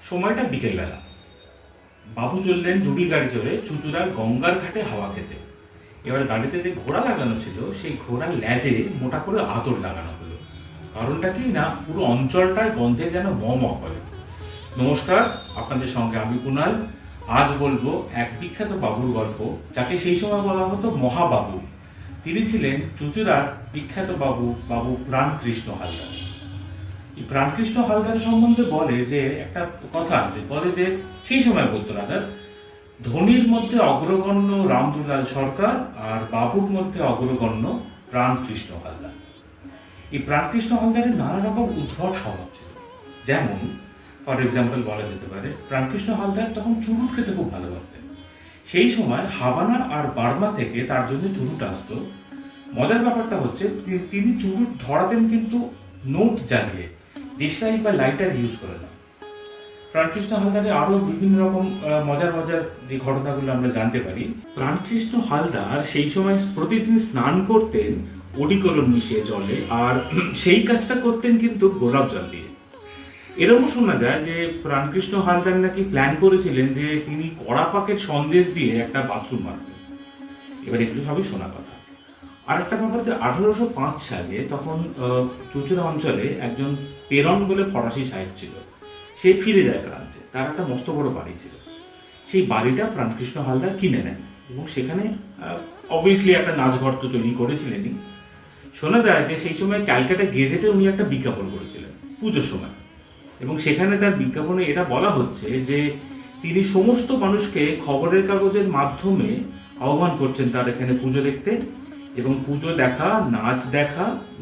সময়টা বিকেলবেলা। বাবু চললেন জুড়ির গাড়ি চড়ে চুঁচুড়ার গঙ্গার ঘাটে হাওয়া খেতে। এবার গাড়িতে যে ঘোড়া লাগানো ছিল সেই ঘোড়ার ল্যাজে মোটা করে আতর লাগানো হলো। কারণটা কি না, পুরো অঞ্চলটায় গন্ধে যেন ম ম করে। নমস্কার, আপনাদের সঙ্গে আমি কুণাল। আজ বলবো এক বিখ্যাত বাবুর গল্প, যাকে সেই সময় বলা হতো মহাবাবু। তিনি ছিলেন চুঁচুড়ার বিখ্যাত বাবু, বাবু প্রাণকৃষ্ণ হালদার। এই প্রাণকৃষ্ণ হালদারের সম্বন্ধে বলে যে একটা কথা আছে, বলে যে সেই সময় বলতো রাজা, ধনীর মধ্যে অগ্রগণ্য রামদুলাল সরকার আর বাবুর মধ্যে অগ্রগণ্য প্রাণকৃষ্ণ হালদার। এই প্রাণকৃষ্ণ হালদারের নানা রকম উদ্ভট স্বভাব ছিল। যেমন ফর এক্সাম্পল বলা যেতে পারে, প্রাণকৃষ্ণ হালদার তখন চুরুট খেতে খুব ভালোবাসতেন। সেই সময় হাভানা আর বার্মা থেকে তার জন্য চুরুট আসতো। মজার ব্যাপারটা হচ্ছে, তিনি চুরুট ধরাতেন কিন্তু নোট জ্বালিয়ে, দেশলাই বা লাইটার ইউজ করে না। প্রাণকৃষ্ণ হালদারের আরো বিভিন্ন রকম মজার মজার যে ঘটনাগুলো আমরা জানতে পারি। প্রাণকৃষ্ণ হালদার সেই সময় প্রতিদিন স্নান করতেন ওডিকলন মিশিয়ে জলে, আর সেই কাজটা করতেন কিন্তু গোলাপ জল দিয়ে। এরকম শোনা যায় যে প্রাণকৃষ্ণ হালদার নাকি প্ল্যান করেছিলেন যে তিনি কড়া পাকের সন্দেশ দিয়ে একটা বাথরুম বানাবেন। এবার এগুলো সবই শোনা কথা। আর একটা ব্যাপার যে 1805 সালে তখন চুঁচুড়া অঞ্চলে একজন পেরন বলে ফরাসি সাহেব ছিল। সে ফিরে যায় ফ্রান্সে। তার একটা মস্ত বড় বাড়ি ছিল। সেই বাড়িটা প্রাণকৃষ্ণ হালদার কিনে নেন এবং সেখানে অবভিয়াসলি একটা নাচঘর তো তৈরি করেছিলেনই। শোনা যায় যে সেই সময় ক্যালকাটা গেজেটে উনি একটা বিজ্ঞাপন করেছিলেন পুজোর সময়, এবং সেখানে তার বিজ্ঞাপনে এটা বলা হচ্ছে যে তিনি সমস্ত মানুষকে খবরের কাগজের মাধ্যমে আহ্বান করছেন তার এখানে পুজো দেখতে, এবং পুজো দেখা,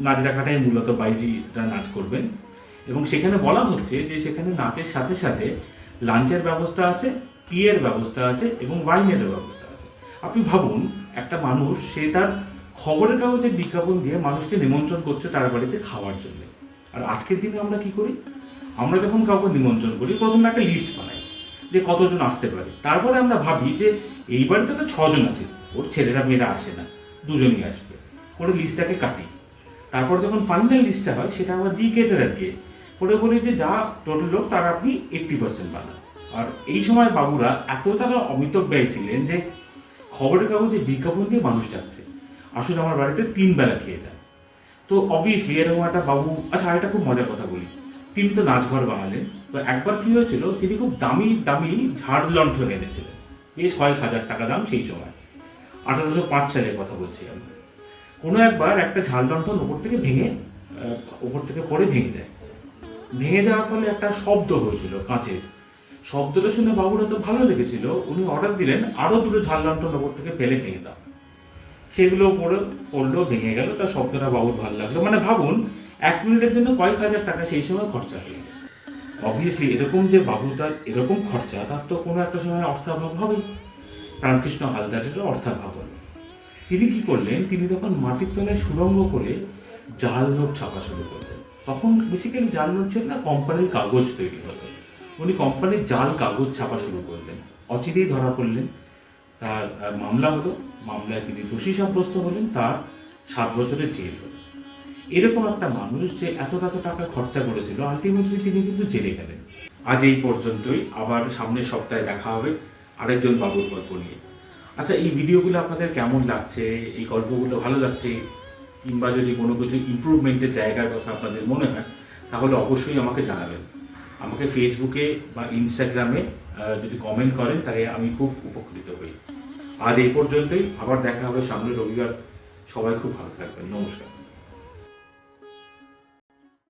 নাচ দেখাটাই মূলত বাইজিরা নাচ করবেন। এবং সেখানে বলা হচ্ছে যে সেখানে নাচের সাথে সাথে লাঞ্চের ব্যবস্থা আছে, টিয়ের ব্যবস্থা আছে এবং ওয়াইনের ব্যবস্থা আছে। আপনি ভাবুন, একটা মানুষ সে তার খবরের কাগজের বিজ্ঞাপন দিয়ে মানুষকে নিমন্ত্রণ করছে তার বাড়িতে খাওয়ার জন্য। আর আজকের দিনে আমরা কি করি? আমরা যখন কাউকে নিমন্ত্রণ করি, প্রথমে একটা লিস্ট বানাই যে কতজন আসতে পারে। তারপরে আমরা ভাবি যে এই বাড়িতে তো 6 জন আছে, ওর ছেলেরা মেয়েরা আসে না, 2 জনই আসবে, করে লিস্টটাকে কাটি। তারপর যখন ফাইনাল লিস্টটা হয় সেটা আবার দিই কেটারারকে, করে বলি যে যা টোটাল লোক তার আপনি 80% বানান। আর এই সময় বাবুরা এত তারা অমিতব ব্যয় ছিলেন যে খবরের কাগজে বিজ্ঞাপন দিয়ে মানুষ ডাকছে, আসুন আমার বাড়িতে 3 বেলা খেয়ে যায়। তো অবভিয়াসলি এরকম একটা বাবু। আচ্ছা, আরেকটা খুব মজার কথা বলি, তিনি তো নাচঘর বানালেন। তো একবার কি হয়েছিল, তিনি খুব দামি দামি ঝাড় লণ্ঠন এনেছিলেন, বেশ কয়েক হাজার টাকা দাম সেই সময়। 1805 সালের কথা বলছি আমি। কোনো একবার একটা ঝাড় লণ্ঠন ওপর থেকে পড়ে ভেঙে যায়। ভেঙে যাওয়ার ফলে একটা শব্দ হয়েছিল কাঁচের। শব্দটা শুনে বাবুর তো ভালো লেগেছিল, উনি অর্ডার দিলেন আরো 2 ঝাড় লণ্ঠন ওপর থেকে ফেলে ভেঙে দাও। সেগুলো পড়লো, ভেঙে গেল। তার শব্দটা বাবুর ভালো লাগলো। মানে ভাবুন, 1 মিনিটের জন্য কয়েক হাজার টাকা সেই সময় খরচা হয়ে গেল। অবভিয়াসলি এরকম যে বাবু তার এরকম খরচা, তার তো কোনো একটা সময় অর্থাভাব হবেই। প্রাণকৃষ্ণ হালদারেরও অর্থাভাব হলো। তিনি কি করলেন, তিনি তখন মাটির তলায় সুড়ঙ্গ করে জাল নোট ছাপা শুরু করলেন। তখন বেসিক্যালি জাল নোট ছিল না, কোম্পানির কাগজ তৈরি হতো। উনি কোম্পানির জাল কাগজ ছাপা শুরু করলেন। অচিরেই ধরা পড়লেন, তার মামলা হলো। মামলায় তিনি দোষী সাব্যস্ত হলেন, তার 7 বছরের জেল হলো। এরকম একটা মানুষ যে এত টাকা খরচা করেছিল, আলটিমেটলি তিনি কিন্তু জেলে গেলেন। আজ এই পর্যন্তই। আবার সামনের সপ্তাহে দেখা হবে আরেকজন বাবুর গল্প নিয়ে। আচ্ছা, এই ভিডিওগুলো আপনাদের কেমন লাগছে? এই গল্পগুলো ভালো লাগছে? কিংবা যদি কোনো কিছু ইমপ্রুভমেন্টের জায়গার কথা আপনাদের মনে হয়, তাহলে অবশ্যই আমাকে জানাবেন। আমাকে ফেসবুকে বা ইনস্টাগ্রামে যদি কমেন্ট করেন, তাহলে আমি খুব উপকৃত হই। আজ এই পর্যন্তই। আবার দেখা হবে সামনের রবিবার। সবাই খুব ভালো থাকবেন। নমস্কার।